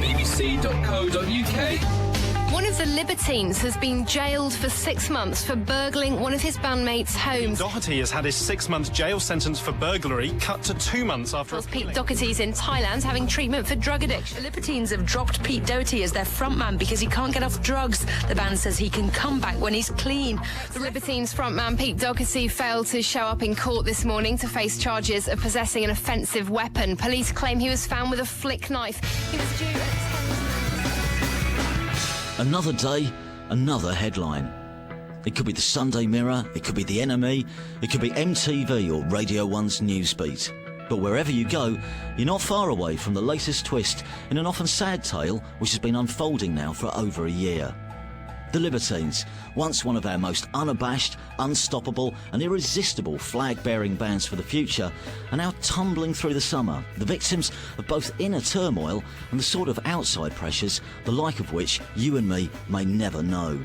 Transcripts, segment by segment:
bbc.co.uk. One of the Libertines has been jailed for 6 months for burgling one of his bandmates' homes. Doherty has had his 6-month jail sentence for burglary cut to 2 months after... Pete Doherty's in Thailand having treatment for drug addiction. The Libertines have dropped Pete Doherty as their frontman because he can't get off drugs. The band says he can come back when he's clean. The Libertines frontman Pete Doherty failed to show up in court this morning to face charges of possessing an offensive weapon. Police claim he was found with a flick knife. He was due at 10... Another day, another headline. It could be the Sunday Mirror, it could be the Enemy, it could be MTV or Radio 1's Newsbeat. But wherever you go, you're not far away from the latest twist in an often sad tale which has been unfolding now for over a year. The Libertines, once one of our most unabashed, unstoppable and irresistible flag-bearing bands for the future, are now tumbling through the summer, the victims of both inner turmoil and the sort of outside pressures, the like of which you and me may never know.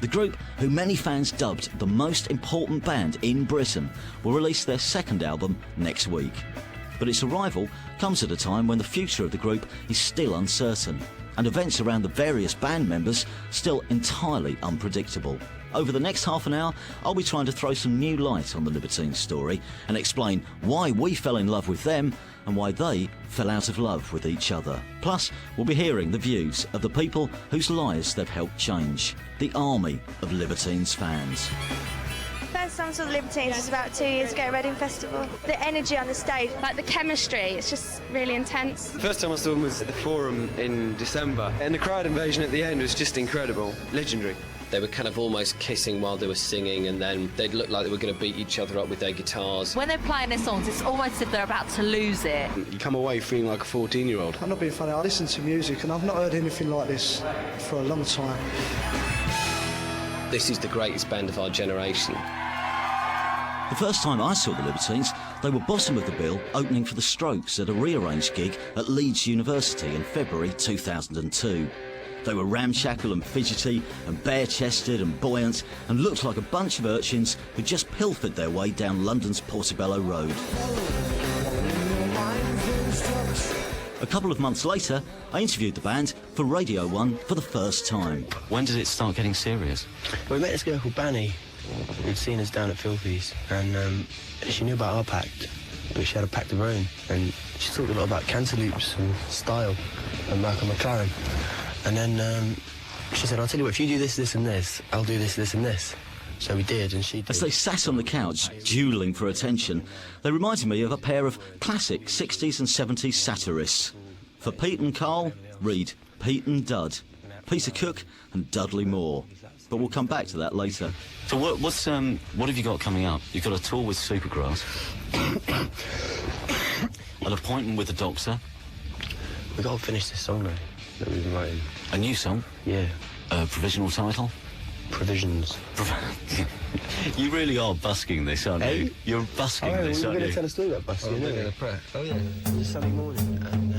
The group, who many fans dubbed the most important band in Britain, will release their second album next week. But its arrival comes at a time when the future of the group is still uncertain, and events around the various band members still entirely unpredictable. Over the next half an hour, I'll be trying to throw some new light on the Libertines story and explain why we fell in love with them and why they fell out of love with each other. Plus, we'll be hearing the views of the people whose lives they've helped change. The army of Libertines fans. First time I saw the Libertines was about 2 years ago at Reading Festival. The energy on the stage, like the chemistry, it's just really intense. The first time I saw them was at the Forum in December, and the crowd invasion at the end was just incredible, legendary. They were kind of almost kissing while they were singing, and then they'd look like they were going to beat each other up with their guitars. When they're playing their songs, it's almost as if they're about to lose it. You come away feeling like a 14-year-old. I'm not being funny, I listen to music and I've not heard anything like this for a long time. This is the greatest band of our generation. The first time I saw the Libertines, they were bottom of the bill, opening for the Strokes at a rearranged gig at Leeds University in February 2002. They were ramshackle and fidgety and bare-chested and buoyant and looked like a bunch of urchins who just pilfered their way down London's Portobello Road. A couple of months later, I interviewed the band for Radio 1 for the first time. When did it start getting serious? Well, we met this girl called Banny, who'd seen us down at Filthy's, and she knew about our pact, but she had a pact of her own, and she talked a lot about Cantaloops and Style and Malcolm McLaren. And then she said, I'll tell you what, if you do this, this and this, I'll do this, this and this. So we did, and she did. As they sat on the couch, duelling for attention, they reminded me of a pair of classic 60s and 70s satirists. For Pete and Carl, read Pete and Dud, Peter Cook and Dudley Moore. But we'll come back to that later. So what have you got coming up? You've got a tour with Supergrass, an appointment with the Doctor. We've got to finish this song though, that we've been writing. A new song? Yeah. A provisional title? Provisions. You really are busking this, aren't you? You're busking this, aren't you? We're going to tell a story about busking, aren't we? Oh yeah, it's Sunday morning and...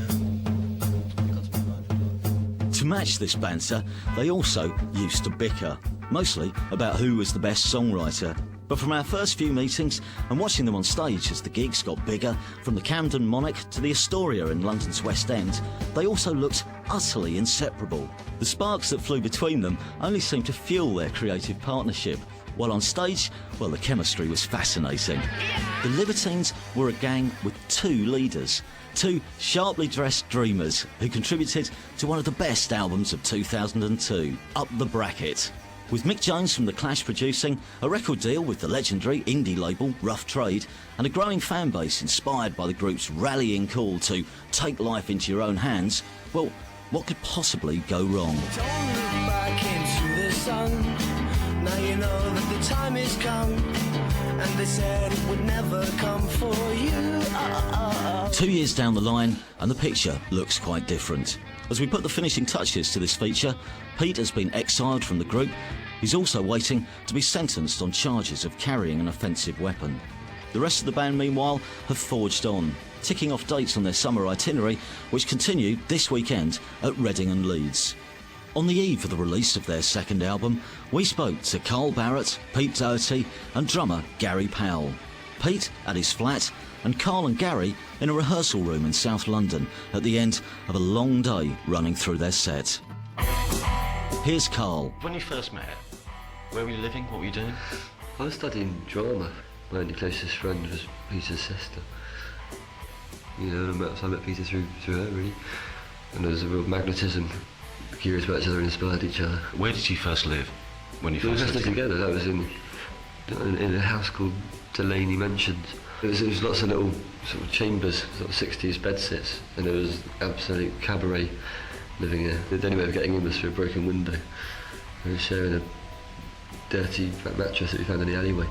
To match this banter, they also used to bicker, mostly about who was the best songwriter. But from our first few meetings and watching them on stage as the gigs got bigger, from the Camden Monarch to the Astoria in London's West End, they also looked utterly inseparable. The sparks that flew between them only seemed to fuel their creative partnership, while on stage, well, the chemistry was fascinating. The Libertines were a gang with two leaders, two sharply dressed dreamers who contributed to one of the best albums of 2002, Up the Bracket. With Mick Jones from The Clash producing, a record deal with the legendary indie label Rough Trade, and a growing fan base inspired by the group's rallying call to take life into your own hands, well, what could possibly go wrong? Don't look back into the sun. Now you know that the time has come, and they said it would never come for you. 2 years down the line, and the picture looks quite different. As we put the finishing touches to this feature, Pete has been exiled from the group. He's also waiting to be sentenced on charges of carrying an offensive weapon. The rest of the band, meanwhile, have forged on, ticking off dates on their summer itinerary, which continue this weekend at Reading and Leeds. On the eve of the release of their second album, we spoke to Carl Barrett, Pete Doherty and drummer Gary Powell. Pete at his flat, and Carl and Gary in a rehearsal room in South London at the end of a long day running through their set. Here's Carl. When you first met, where were you living? What were you doing? I was studying drama. My only closest friend was Peter's sister. You know, I met Peter through her, really. And there was a real magnetism, curious about each other and inspired each other. Where did you first live when you first lived together? That was in a house called Delaney Mansions. It was lots of little sort of chambers, sort of 60s bedsits, and there was absolute cabaret living here. The only way of getting in was through a broken window. We were sharing a dirty mattress that we found in the alleyway.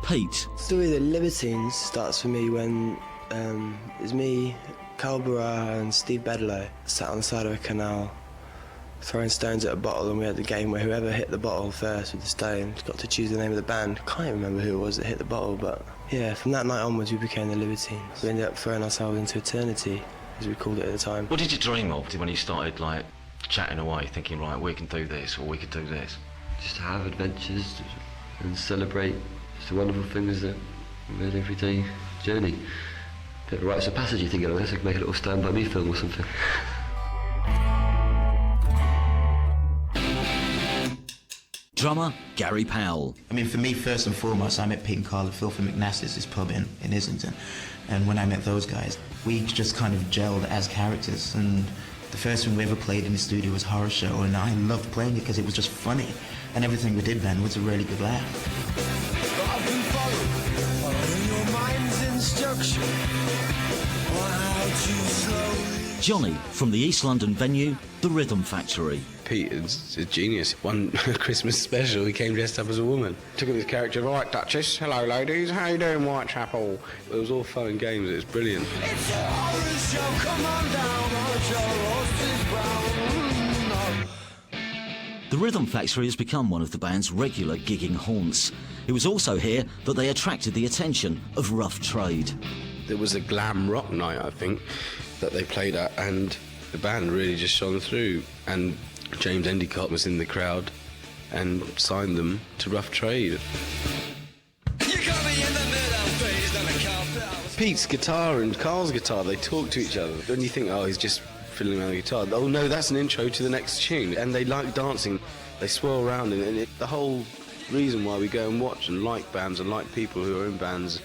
Pete. The story of the Libertines starts for me when it was me, Carl Barra and Steve Bedlow sat on the side of a canal throwing stones at a bottle, and we had the game where whoever hit the bottle first with the stone got to choose the name of the band. I can't remember who it was that hit the bottle, but yeah, from that night onwards we became the Libertines. We ended up throwing ourselves into eternity, as we called it at the time. What did you dream of when you started, like, chatting away, thinking, right, we can do this, or we could do this? Just to have adventures and celebrate just the wonderful things that we made every day journey. A bit of rites of passage, you think, I guess I could make a little Stand By Me film or something. Drummer Gary Powell. I mean, for me, first and foremost, I met Pete and Carl at Filthy McNasty's pub in Islington. And when I met those guys, we just kind of gelled as characters. And the first thing we ever played in the studio was Horror Show, and I loved playing it because it was just funny. And everything we did then was a really good laugh. I've been following your mind's instruction on how to slowly. Johnny from the East London venue, The Rhythm Factory. Pete is a genius. One Christmas special, he came dressed up as a woman. Took up his character, right, Duchess, hello ladies, how you doing, Whitechapel? It was all fun and games, it was brilliant. It's a horror show, come on down, horror show, roast is brown. The Rhythm Factory has become one of the band's regular gigging haunts. It was also here that they attracted the attention of rough trade. There was a glam rock night, I think, that they played at, and the band really just shone through. And James Endicott was in the crowd and signed them to Rough Trade. Pete's guitar and Carl's guitar, they talk to each other. When you think, oh, he's just fiddling around the guitar. Oh no, that's an intro to the next tune. And they like dancing. They swirl around, and the whole reason why we go and watch and like bands and like people who are in bands,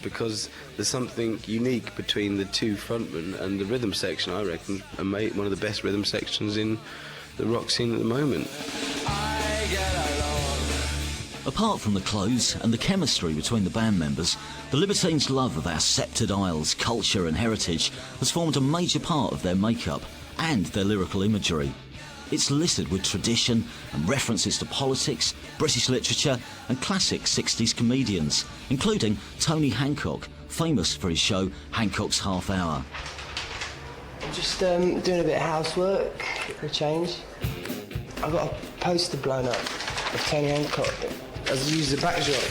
because there's something unique between the two frontmen, and the rhythm section, I reckon, are one of the best rhythm sections in the rock scene at the moment. Apart from the clothes and the chemistry between the band members, the Libertines' love of our sceptred isles, culture and heritage has formed a major part of their makeup and their lyrical imagery. It's littered with tradition and references to politics, British literature and classic 60s comedians, including Tony Hancock, famous for his show Hancock's Half Hour. Just doing a bit of housework for a change. I got a poster blown up of Tony Hancock as used as a backdrop.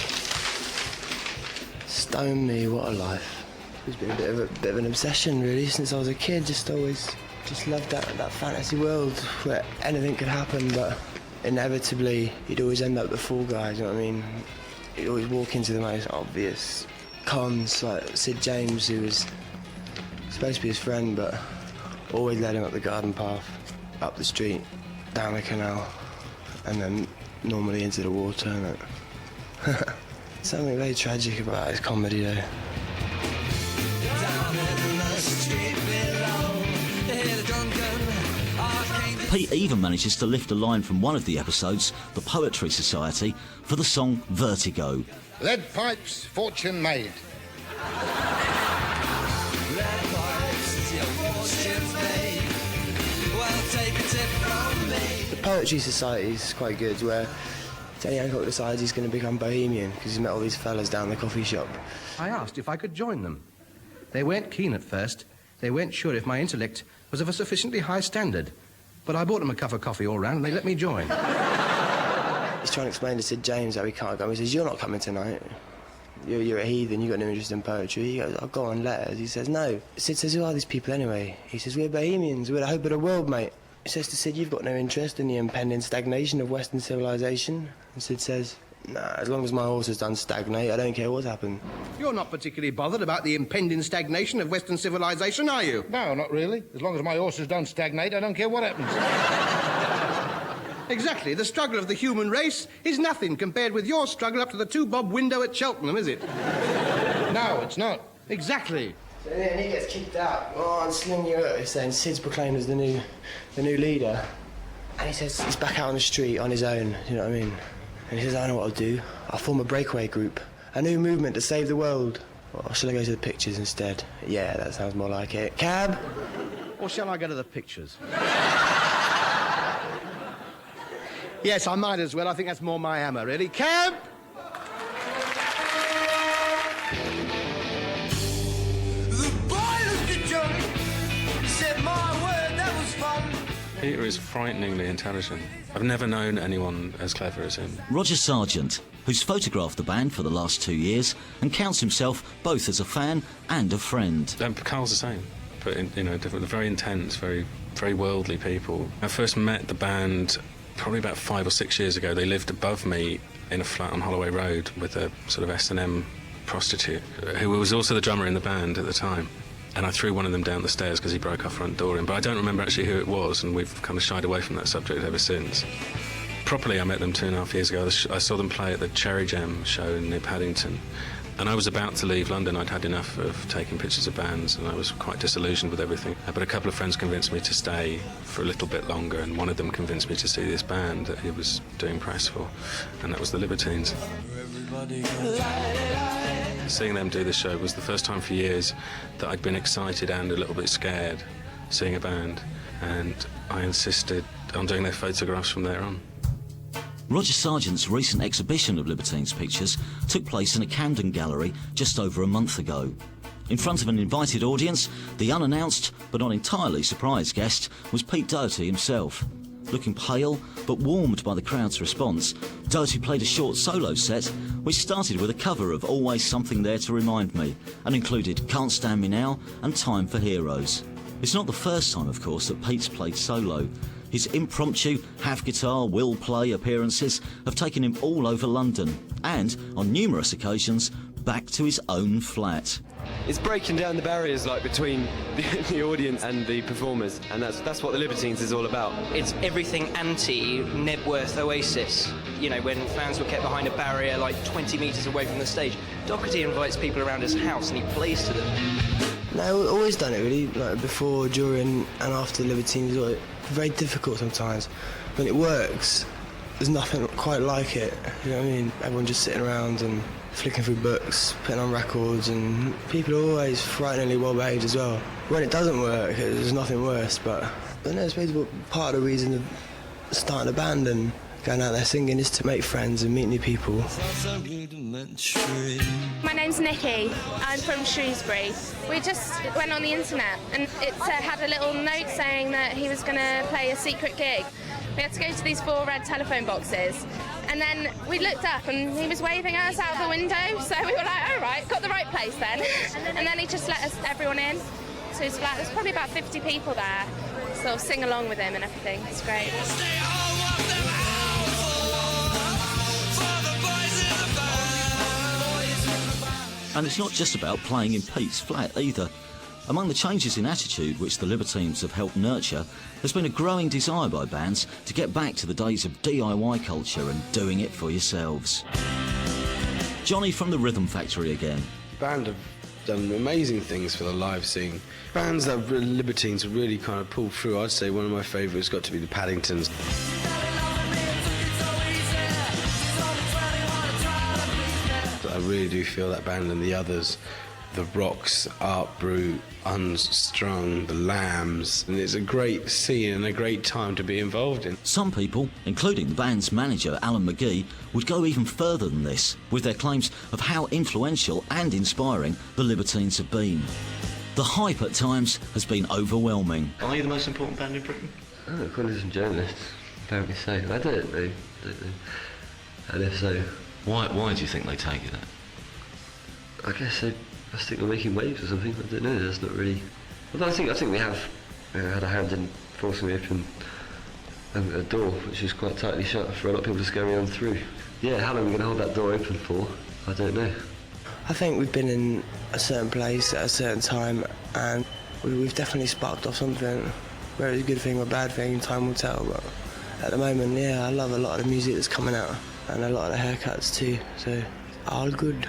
Stone me, what a life. It's been a bit of an obsession really since I was a kid. Just loved that fantasy world where anything could happen, but inevitably you'd always end up the fall guy, you know what I mean? You'd always walk into the most obvious cons, like Sid James, who was supposed to be his friend, but always led him up the garden path, up the street, down the canal, and then normally into the water. And something very tragic about his comedy, though. Pete even manages to lift a line from one of the episodes, The Poetry Society, for the song Vertigo. Lead pipes, fortune made. The Poetry Society is quite good, where Tony Hancock decides he's going to become bohemian because he's met all these fellas down the coffee shop. I asked if I could join them. They weren't keen at first. They weren't sure if my intellect was of a sufficiently high standard. But I bought them a cup of coffee all round and they let me join. He's trying to explain to Sid James how he can't go. He says, you're not coming tonight. You're a heathen, you've got no interest in poetry. He goes, I'll go on letters. He says, no. Sid says, who are these people anyway? He says, we're bohemians, we're the hope of the world, mate. He says to Sid, you've got no interest in the impending stagnation of Western civilization. And Sid says, Nah, as long as my horses don't stagnate, I don't care what's happened. You're not particularly bothered about the impending stagnation of Western civilization, are you? No, not really. As long as my horses don't stagnate, I don't care what happens. Exactly. The struggle of the human race is nothing compared with your struggle up to the 2-bob window at Cheltenham, is it? No, it's not. Exactly. So then he gets kicked out. Oh, and Slim is saying Sid's proclaimed as the new leader. And he says he's back out on the street on his own, you know what I mean? And he says, I know what I'll do. I'll form a breakaway group. A new movement to save the world. Or shall I go to the pictures instead? Yeah, that sounds more like it. Cab? Or shall I go to the pictures? Yes, I might as well. I think that's more my hammer, really. Cab! Peter is frighteningly intelligent. I've never known anyone as clever as him. Roger Sargent, who's photographed the band for the last 2 years and counts himself both as a fan and a friend. Carl's the same, but different. They're very intense, very, very worldly people. I first met the band probably about 5 or 6 years ago. They lived above me in a flat on Holloway Road with a sort of S&M prostitute who was also the drummer in the band at the time. And I threw one of them down the stairs because he broke our front door in. But I don't remember actually who it was, and we've kind of shied away from that subject ever since. Properly, I met them 2.5 years ago. I saw them play at the Cherry Gem show near Paddington. And I was about to leave London. I'd had enough of taking pictures of bands, and I was quite disillusioned with everything. But a couple of friends convinced me to stay for a little bit longer, and one of them convinced me to see this band that he was doing press for, and that was the Libertines. Seeing them do this show was the first time for years that I'd been excited and a little bit scared seeing a band, and I insisted on doing their photographs from there on. Roger Sargent's recent exhibition of Libertines pictures took place in a Camden gallery just over a month ago. In front of an invited audience, the unannounced but not entirely surprised guest was Pete Doherty himself. Looking pale but warmed by the crowd's response, Doherty played a short solo set which started with a cover of Always Something There to Remind Me and included Can't Stand Me Now and Time for Heroes. It's not the first time, of course, that Pete's played solo. His impromptu half-guitar, will play appearances have taken him all over London and, on numerous occasions, back to his own flat. It's breaking down the barriers between the audience and the performers, and that's what the Libertines is all about. It's everything anti-Nebworth Oasis. You know, when fans were kept behind a barrier 20 metres away from the stage. Doherty invites people around his house and he plays to them. No, we've always done it really, before, during and after the Libertines. It's very difficult sometimes. When it works, there's nothing quite like it, you know what I mean? Everyone just sitting around and flicking through books, putting on records, and people are always frighteningly well behaved as well. When it doesn't work, there's nothing worse, but I suppose part of the reason of starting a band and going out there singing is to make friends and meet new people. My name's Nikki. I'm from Shrewsbury. We just went on the internet and it had a little note saying that he was going to play a secret gig. We had to go to these 4 red telephone boxes, and then we looked up and he was waving us out the window, so we were like, all right, got the right place then. And then he just let everyone in to his flat. There's probably about 50 people there, sort of sing along with him and everything. It's great. And it's not just about playing in Pete's flat either. Among the changes in attitude which the Libertines have helped nurture, there's been a growing desire by bands to get back to the days of DIY culture and doing it for yourselves. Johnny from the Rhythm Factory again. The band have done amazing things for the live scene. Bands that Libertines have really kind of pulled through. I'd say one of my favourites got to be the Paddingtons. I really do feel that band and the others, the Rocks, Art Brut, Unstrung, the Lambs, and it's a great scene and a great time to be involved in. Some people, including the band's manager Alan McGee, would go even further than this with their claims of how influential and inspiring the Libertines have been. The hype at times has been overwhelming. Are you the most important band in Britain? Oh, according to some journalists, apparently so. I don't know. And if so... Why do you think they take it that? I guess they must think we're making waves or something. I don't know. That's not really. Although I think we have had a hand in forcing me open a door which was quite tightly shut for a lot of people just going around through. Yeah, how long are we going to hold that door open for? I don't know. I think we've been in a certain place at a certain time, and we've definitely sparked off something. Whether it's a good thing or a bad thing, time will tell, but at the moment, yeah, I love a lot of the music that's coming out, and a lot of the haircuts too, so all good.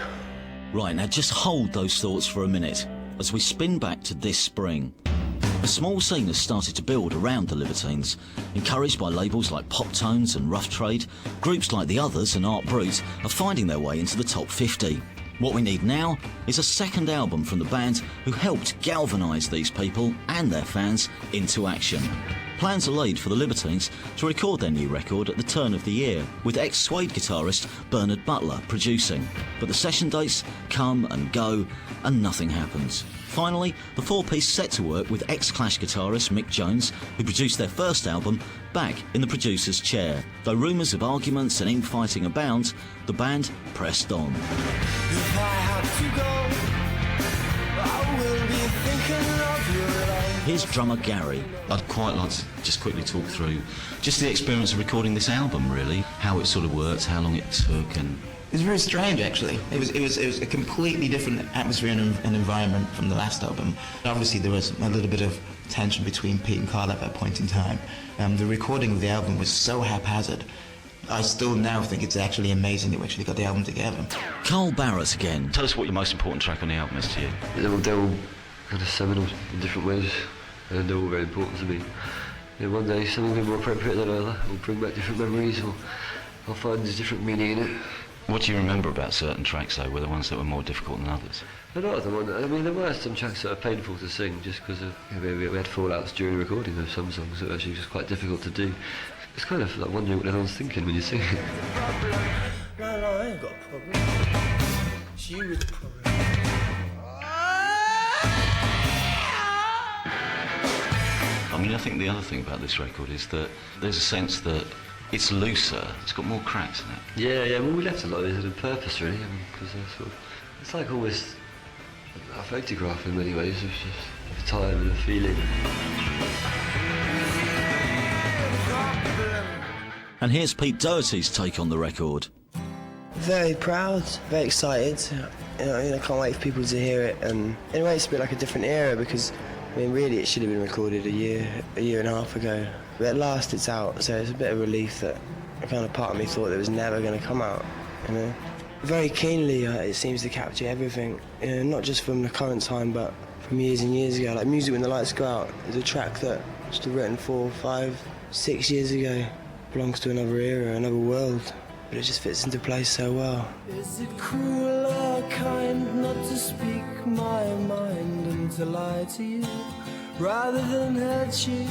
Right, now just hold those thoughts for a minute as we spin back to this spring. A small scene has started to build around the Libertines. Encouraged by labels like Pop Tones and Rough Trade, groups like The Others and Art Brut are finding their way into the top 50. What we need now is a second album from the band who helped galvanise these people and their fans into action. Plans are laid for the Libertines to record their new record at the turn of the year, with ex-Suede guitarist Bernard Butler producing. But the session dates come and go, and nothing happens. Finally, the four-piece set to work with ex-Clash guitarist Mick Jones, who produced their first album, back in the producer's chair. Though rumours of arguments and infighting abound, the band pressed on. If I have to go, I will be thinking of your love. Here's drummer Gary. I'd quite like to just quickly talk through just the experience of recording this album, really. How it sort of worked, how long it took, and... It was very strange, actually. It was a completely different atmosphere and environment from the last album. Obviously, there was a little bit of tension between Pete and Carl at that point in time. The recording of the album was so haphazard. I still now think it's actually amazing that we actually got the album together. Carl Barrett again. Tell us what your most important track on the album is to you. They're all kind of seminal in different ways, and they're all very important to me. You know, one day some will be more appropriate than another, will bring back different memories, or I'll find there's different meaning in it. What do you remember about certain tracks, though? Were the ones that were more difficult than others? A lot of them. I mean, there were some tracks that are painful to sing, just because we had fallouts during recording of some songs that were actually just quite difficult to do. It's kind of like wondering what everyone's thinking when you sing it. No, I ain't got a problem. It's you with the problem. I mean, I think the other thing about this record is that there's a sense that it's looser, it's got more cracks in it. Yeah, well, we left a lot of these on purpose, really, because they're sort of... It's like almost a photograph in many ways of just of time and a feeling. And here's Pete Doherty's take on the record. Very proud, very excited. I can't wait for people to hear it, and in a way it's a bit like a different era, because I mean, really, it should have been recorded a year and a half ago. But at last it's out, so it's a bit of relief that a kind of part of me thought it was never going to come out, you know. Very keenly, it seems to capture everything, you know, not just from the current time, but from years and years ago. Like Music When the Lights Go Out is a track that was written 4, 5, 6 years ago. Belongs to another era, another world, but it just fits into place so well. Is it cruel or kind not to speak my mind and to lie to you rather than hurt you?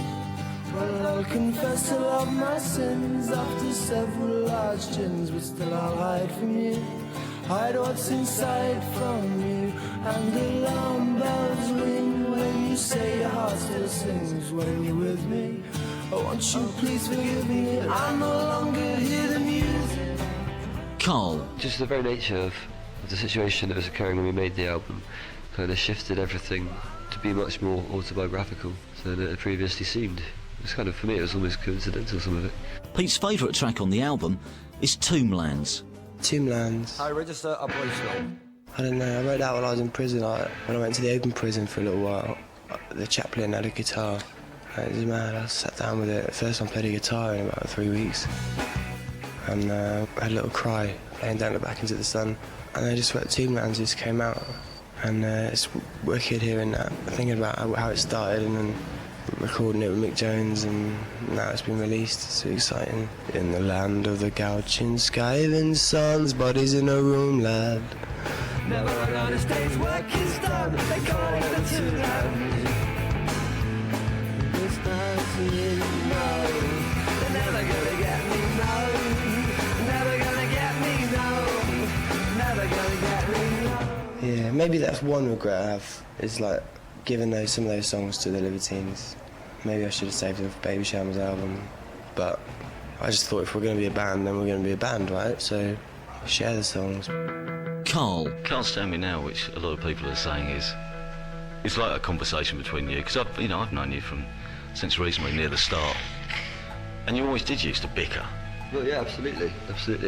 Well, I'll confess to all my sins after several large gins, but still I'll hide from you, hide what's inside from you, and alarm bells ring when you say your heart still sings when you're with me. Oh, won't you please forgive me, I no longer hear the music. Carl. Just the very nature of the situation that was occurring when we made the album kind of shifted everything to be much more autobiographical than it had previously seemed. It's kind of, for me, it was almost coincidental, some of it. Pete's favourite track on the album is Tomblands. Tomblands. I register a voice. I don't know, I wrote that while I was in prison. When I went to the open prison for a little while, the chaplain had a guitar. It was mad, I sat down with it. First time I played a guitar in about 3 weeks. And I had a little cry, laying down back into the sun. And I just wrote Tomblands, just came out. And it's wicked hearing that, thinking about how it started and then recording it with Mick Jones, and now it's been released. It's so exciting. In the land of the gouging skiving suns, bodies in a room, lad. Never on a day's work is done, they call it the Tomblands. This time you know, they're never gonna get me, no. Never gonna get me, no. Never gonna get me, no. Yeah, maybe that's one regret I have, is like giving some of those songs to the Libertines. Maybe I should have saved them for Baby Shaman's album, but I just thought if we're going to be a band, then we're going to be a band, right? So share the songs. Carl. Can't Stand Me Now, which a lot of people are saying is, it's like a conversation between you, because I've known you since reasonably near the start. And you always did used to bicker. Well, yeah, absolutely,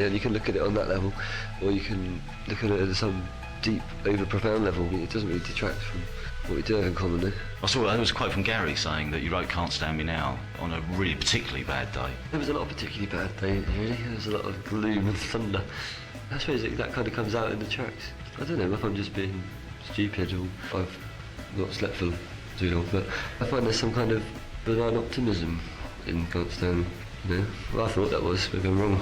and you can look at it on that level, or you can look at it at some deep, over-profound level. It doesn't really detract from what we do have in common, though. There was a quote from Gary saying that you wrote Can't Stand Me Now on a really particularly bad day. There was a lot of particularly bad days, really. There was a lot of gloom and thunder. I suppose that kind of comes out in the tracks. I don't know if I'm just being stupid or I've not slept for too long, but I find there's some kind of benign optimism in Can't Stand Me. Yeah, well, I thought that was, maybe I'm wrong.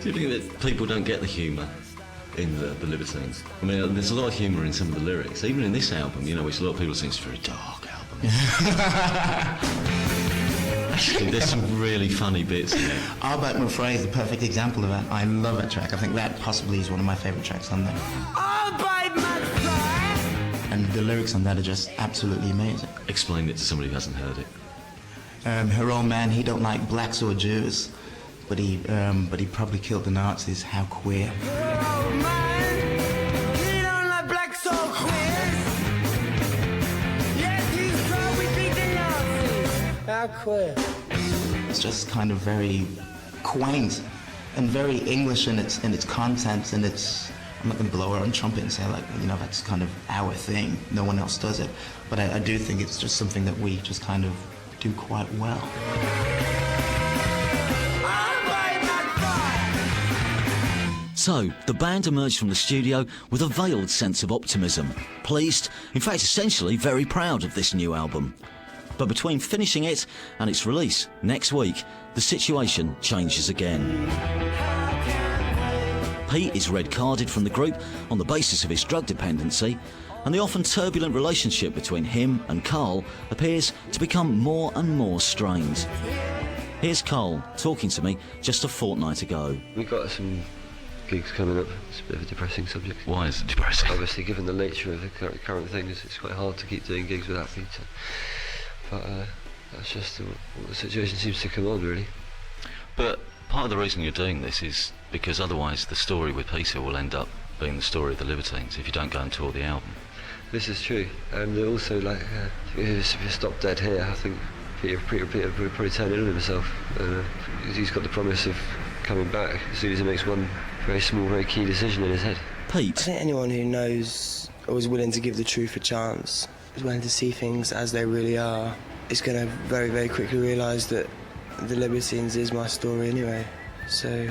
Do you think that people don't get the humour in the Libertines? I mean, there's a lot of humour in some of the lyrics. Even in this album, which a lot of people think is a very dark album. Actually, there's some really funny bits in it. Arbeit My Frey is a perfect example of that. I love that track. I think that possibly is one of my favourite tracks on there. Arbeit My Frey! And the lyrics on that are just absolutely amazing. Explain it to somebody who hasn't heard it. Her old man, he don't like blacks or Jews, but he probably killed the Nazis. How queer. Your old man, he don't like blacks or queers. Yes, he's probably beat the Nazis. How queer. It's just kind of very quaint and very English in its content, and I'm not going to blow our own trumpet and say that's kind of our thing. No one else does it, but I do think it's just something that we just kind of do quite well. So, the band emerged from the studio with a veiled sense of optimism. Pleased, in fact essentially very proud of this new album. But between finishing it and its release next week, the situation changes again. Pete is red-carded from the group on the basis of his drug dependency, and the often turbulent relationship between him and Carl appears to become more and more strained. Here's Carl talking to me just a fortnight ago. We've got some gigs coming up. It's a bit of a depressing subject. Why is it depressing? Obviously, given the nature of the current things, it's quite hard to keep doing gigs without Peter. But that's just what the situation seems to come on, really. But part of the reason you're doing this is because otherwise the story with Peter will end up being the story of the Libertines if you don't go and tour the album. This is true, and also if you stop dead here, I think Peter will probably turn in on himself. He's got the promise of coming back as soon as he makes one very small, very key decision in his head. Pete. I think anyone who knows or is willing to give the truth a chance, is willing to see things as they really are, is going to very, very quickly realise that the Libertines is my story anyway. So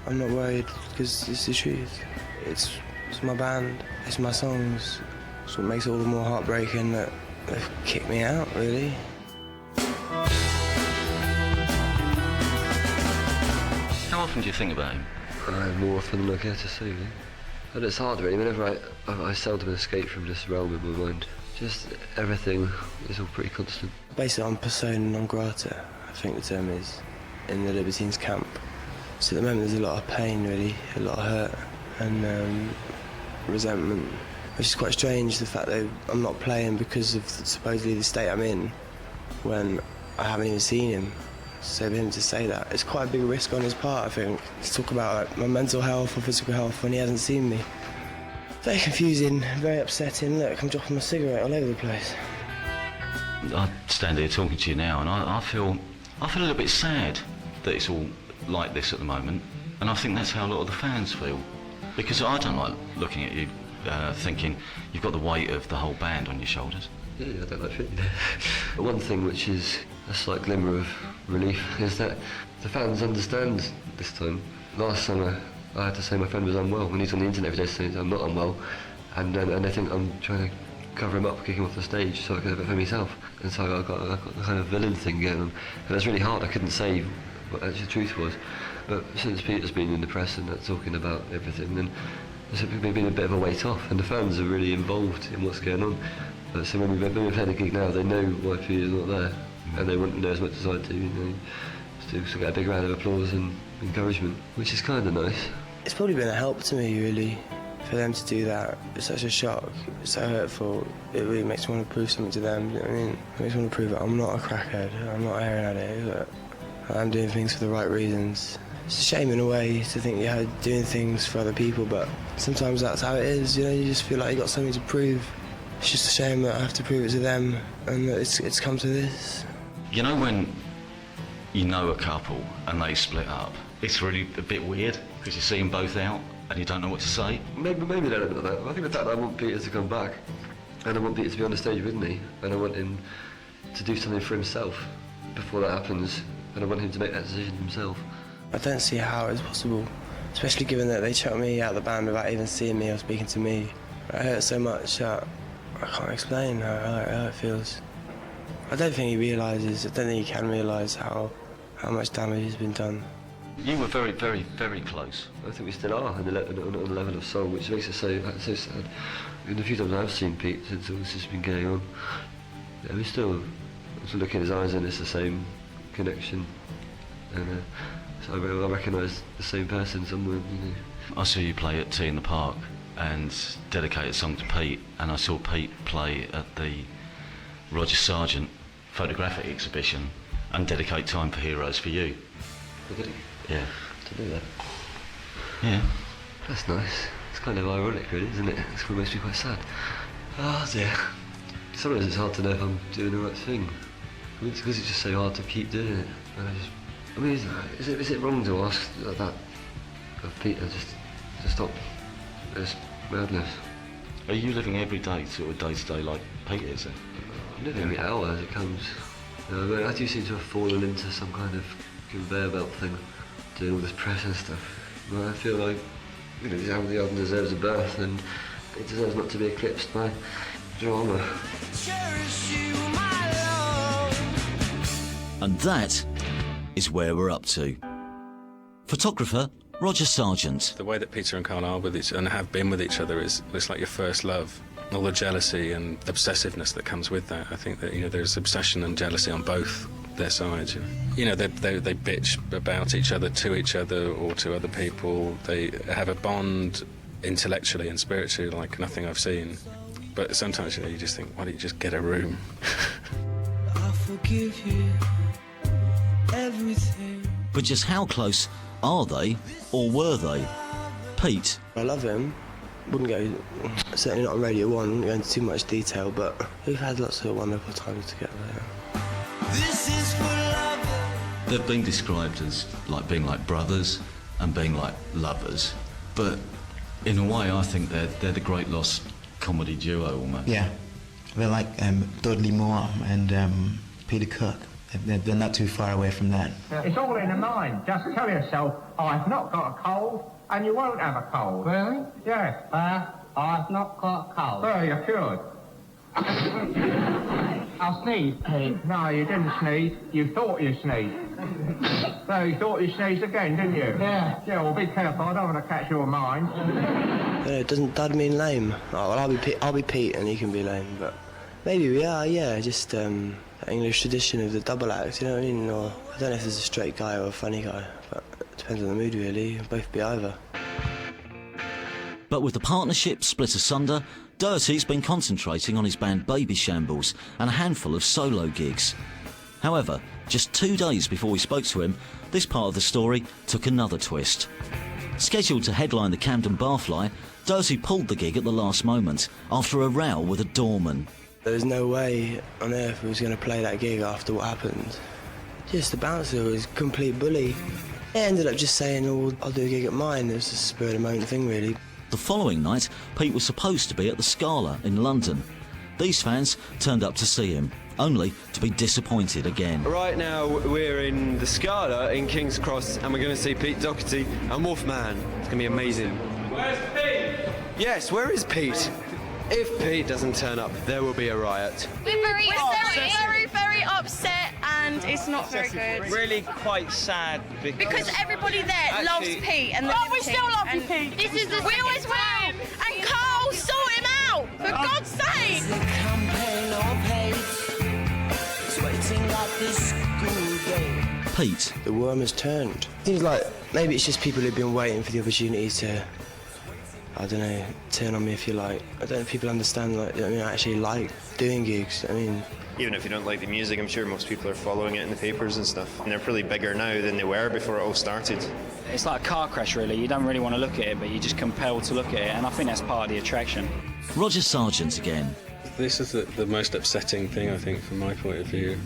I'm not worried because it's the truth. It's my band, it's my songs. It's what makes it all the more heartbreaking that they've kicked me out, really. How often do you think about him? More often than I care to say, really. And it's hard, really. Whenever I seldom escape from this realm in my mind. Just everything is all pretty constant. Basically, I'm persona non grata, I think the term is, in the Libertines camp. So at the moment there's a lot of pain, really, a lot of hurt and resentment. Which is quite strange, the fact that I'm not playing because of supposedly the state I'm in when I haven't even seen him. So for him to say that, it's quite a big risk on his part, I think, to talk about my mental health or physical health when he hasn't seen me. Very confusing, very upsetting. Look, I'm dropping my cigarette all over the place. I stand here talking to you now and I feel a little bit sad that it's all like this at the moment, and I think that's how a lot of the fans feel. Because I don't like looking at you thinking you've got the weight of the whole band on your shoulders. Yeah, I don't like feeling that. But one thing which is a slight glimmer of relief is that the fans understand this time. Last summer I had to say my friend was unwell when he's on the internet every day saying I'm not unwell, and they think I'm trying to cover him up, kick him off the stage so I can have it for myself. And so I got the kind of villain thing going on, and that's really hard. I couldn't say what actually the truth was. But since Peter's been in the press and talking about everything, then there's been a bit of a weight off, and the fans are really involved in what's going on. So when we play the gig now, they know why Peter's not there, and they want to know as much as I do, to get a big round of applause and encouragement, which is kind of nice. It's probably been a help to me, really, for them to do that. It's such a shock, it's so hurtful. It really makes me want to prove something to them, you know what I mean? It makes me want to prove that I'm not a crackhead, I'm not a heroin addict, that I'm doing things for the right reasons. It's a shame in a way to think you're doing things for other people, but sometimes that's how it is, you just feel like you got something to prove. It's just a shame that I have to prove it to them and that it's come to this. You know when you know a couple and they split up, it's really a bit weird because you see them both out and you don't know what to say. Maybe not about that. I think the fact that I want Peter to come back, and I want Peter to be on the stage with me, and I want him to do something for himself before that happens, and I want him to make that decision himself. I don't see how it's possible, especially given that they chucked me out of the band without even seeing me or speaking to me. It hurts so much that I can't explain how it feels. I don't think he realises, I don't think he can realise how much damage has been done. You were very, very, very close. I think we still are on the level of soul, which makes it so sad. And the few times I've seen Pete since all this has been going on, yeah, we still look in his eyes and it's the same connection. And so I recognise the same person somewhere. You know. I saw you play at Tea in the Park and dedicate a song to Pete, and I saw Pete play at the Roger Sargent photographic exhibition and dedicate Time for Heroes for you. Oh, did he? Yeah. To do that? Yeah. That's nice. It's kind of ironic, really, isn't it? It's what makes me quite sad. Oh dear. Sometimes it's hard to know if I'm doing the right thing. I mean, it's because it's just so hard to keep doing it. And is it wrong to ask that of Peter to stop this madness? Are you living every day, sort of day to day, like Pete is? I'm living every hour as it comes. I do seem to have fallen into some kind of conveyor belt thing, doing all this press and stuff. But I feel like, you know, the album deserves a birth, and it deserves not to be eclipsed by drama. And that is where we're up to. Photographer Roger Sargent. The way that Peter and Carl are with each and have been with each other is it's like your first love. All the jealousy and obsessiveness that comes with that. I think that, you know, there's obsession and jealousy on both their sides. You know, they bitch about each other or to other people. They have a bond intellectually and spiritually like nothing I've seen. But sometimes, you know, you just think, why don't you just get a room? I forgive you everything. But just how close are they, or were they? Pete. I love him. Wouldn't go, certainly not on Radio 1, wouldn't go into too much detail, but we've had lots of wonderful times together. This is for love. They've been described as like being like brothers and being like lovers, but in a way I think they're the great lost comedy duo almost. Yeah, they're like Dudley Moore and Peter Cook. They're not too far away from that. It's all in the mind. Just tell yourself, I've not got a cold, and you won't have a cold. Really? Yeah. I've not got a cold. Oh, you're cured. I'll sneeze, Pete. No, you didn't sneeze. You thought you sneezed. No, you thought you sneezed again, didn't you? Yeah. Yeah, well, be careful. I don't want to catch your mind. Doesn't Dud mean lame? Oh, well, I'll be Pete and you can be lame, but maybe we are, yeah, just English tradition of the double act, you know what I mean? Or I don't know if there's a straight guy or a funny guy, but it depends on the mood, really. Both be either. But with the partnership split asunder, Dirty's been concentrating on his band Baby Shambles and a handful of solo gigs. However, just 2 days before we spoke to him, this part of the story took another twist. Scheduled to headline the Camden Barfly, Dirty pulled the gig at the last moment after a row with a doorman. There was no way on earth we was going to play that gig after what happened. Just the bouncer was a complete bully. He ended up just saying, oh, I'll do a gig at mine. It was a spur of the moment thing, really. The following night, Pete was supposed to be at the Scala in London. These fans turned up to see him, only to be disappointed again. Right now, we're in the Scala in King's Cross, and we're going to see Pete Doherty and Wolfman. It's going to be amazing. Where's Pete? Yes, where is Pete? If Pete doesn't turn up, there will be a riot. We're very upset, and it's not very good. Really quite sad Because everybody there loves Pete, and we still love you, Pete. This is the we always will. And Carl, sort him out for God's sake. The campaign of hate is waiting at the school gate. Pete. The worm has turned. Seems like maybe it's just people who've been waiting for the opportunity to, I don't know, turn on me if you like. I don't know if people understand, like, I mean, I actually like doing gigs. I mean, even if you don't like the music, I'm sure most people are following it in the papers and stuff. And they're probably bigger now than they were before it all started. It's like a car crash, really. You don't really want to look at it, but you're just compelled to look at it, and I think that's part of the attraction. Roger Sargent again. This is the most upsetting thing, I think, from my point of view.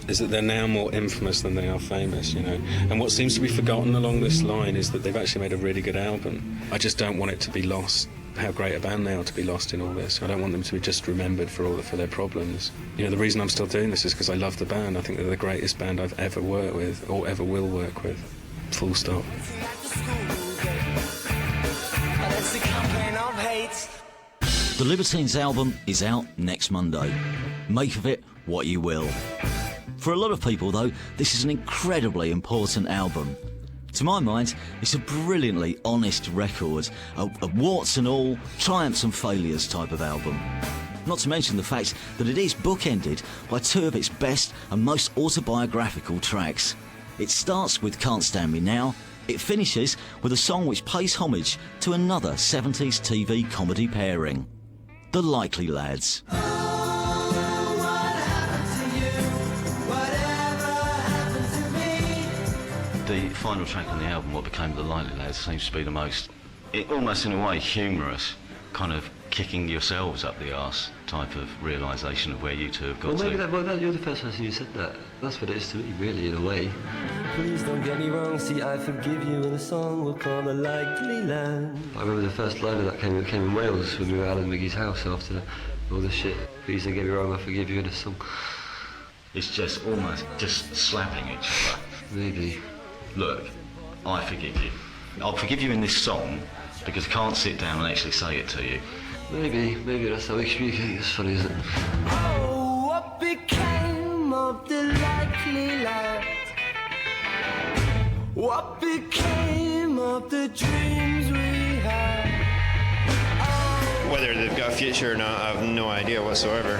is that they're now more infamous than they are famous, you know. And what seems to be forgotten along this line is that they've actually made a really good album. I just don't want it to be lost, how great a band they are, to be lost in all this. I don't want them to be just remembered for their problems. You know, the reason I'm still doing this is because I love the band. I think they're the greatest band I've ever worked with, or ever will work with. Full stop. The Libertines album is out next Monday. Make of it what you will. For a lot of people, though, this is an incredibly important album. To my mind, it's a brilliantly honest record, a warts and all, triumphs and failures type of album. Not to mention the fact that it is bookended by two of its best and most autobiographical tracks. It starts with Can't Stand Me Now. It finishes with a song which pays homage to another 70s TV comedy pairing, The Likely Lads. The final track on the album, what became The Likely Lads, seems to be the most, almost in a way, humorous, kind of kicking yourselves up the arse type of realisation of where you two have got well, maybe to. You're the first person who said that. That's what it is to me, really, in a way. Please don't get me wrong, see, I forgive you in a song we'll call The Likely Land. I remember the first line of that came in Wales when we were at Alan Miggie's house after all this shit. Please don't get me wrong, I forgive you in a song. It's just almost just slapping each other. Maybe. Look, I forgive you. I'll forgive you in this song because I can't sit down and actually say it to you. Maybe that's how we communicate. It's funny, isn't it? Oh, what became of the likely lads? What became of the dreams we had? Whether they've got a future or not, I have no idea whatsoever.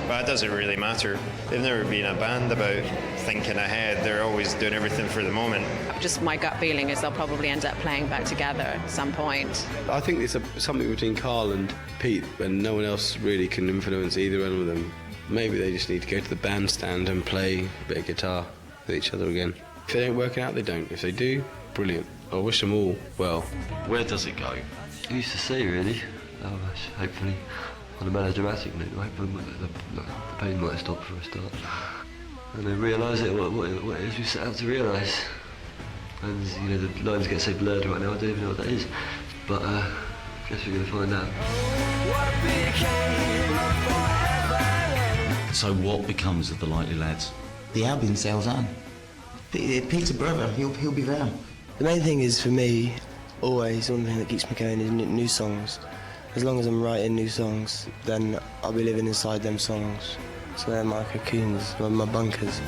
But it doesn't really matter. They've never been a band about thinking ahead. They're always doing everything for the moment. Just my gut feeling is they'll probably end up playing back together at some point. I think it's something between Carl and Pete, and no one else really can influence either one of them. Maybe they just need to go to the bandstand and play a bit of guitar with each other again. If they don't work out, they don't. If they do, brilliant. I wish them all well. Where does it go? I used to say, really. Oh, hopefully, on a melodramatic note, hopefully the pain might stop for a start. And then realise it, what it is we set out to realise. And, you know, the lines get so blurred right now, I don't even know what that is. But, I guess we're going to find out. So what becomes of The Likely Lads? The album sails on. Pete's a brother, he'll be there. The main thing is, for me, always, one thing that keeps me going is new songs. As long as I'm writing new songs, then I'll be living inside them songs. So they're my cocoons, my bunkers.